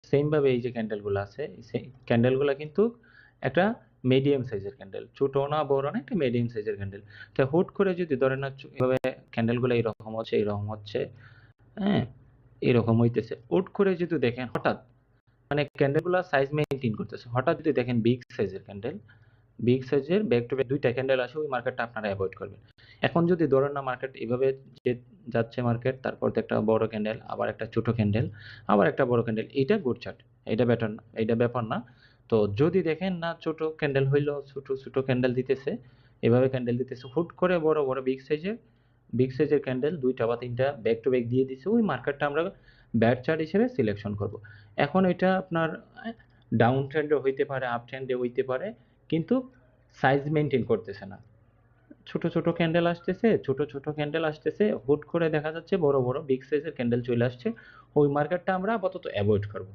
Same ভাবে এই যে ক্যান্ডেলগুলো আছে, সেই ক্যান্ডেলগুলো কিন্তু একটা মিডিয়াম সাইজের ক্যান্ডেল, ছোট না বড় না, একটা মিডিয়াম সাইজের ক্যান্ডেল। তো হুট করে যদি ধরেন না এভাবে ক্যান্ডেলগুলো এরকম হচ্ছে, এরকম হচ্ছে, হ্যাঁ, এরকম হইতেছে, হুট করে যদি দেখেন হঠাৎ মানে ক্যান্ডেলগুলো সাইজ মেইনটেইন করতেছে, হঠাৎ যদি দেখেন বিগ সাইজের ক্যান্ডেল, বিগ সাইজের ব্যাক টু ব্যাক দুইটা ক্যান্ডেল আসে, ওই মার্কেটটা আপনারা অ্যাভয়েড করবেন। এখন যদি ধরেন না মার্কেট এভাবে যে যাচ্ছে মার্কেট, তারপর তো একটা বড় ক্যান্ডেল, আবার একটা ছোট ক্যান্ডেল, আবার একটা বড় ক্যান্ডেল, এটা গুড চার্ট, এটা বেটার না, এটা ব্যাপার না। তো যদি দেখেন না ছোট ক্যান্ডেল হইলো, ছোট ছোট ক্যান্ডেল দিতেছে, এভাবে ক্যান্ডেল দিতেছে, হুট করে বড় বড় বিগ সাইজের ক্যান্ডেল দুইটা বা তিনটা ব্যাক টু ব্যাক দিয়ে দিছে, ওই মার্কেটটা আমরা ব্যাড চার্ট হিসেবে সিলেকশন করব। এখন এটা আপনার ডাউন ট্রেন্ডে হইতে পারে, আপ ট্রেন্ডে হইতে পারে, কিন্তু সাইজ মেনটেন করতেছে না। ছোট ছোট ক্যান্ডেল আসতেছে, ছোট ছোট ক্যান্ডেল আসতেছে, হুট করে দেখা যাচ্ছে বড় বড় বিগ সাইজের ক্যান্ডেল চলে আসছে, ওই মার্কেটটা আমরা আপাতত অ্যাভয়েড করব।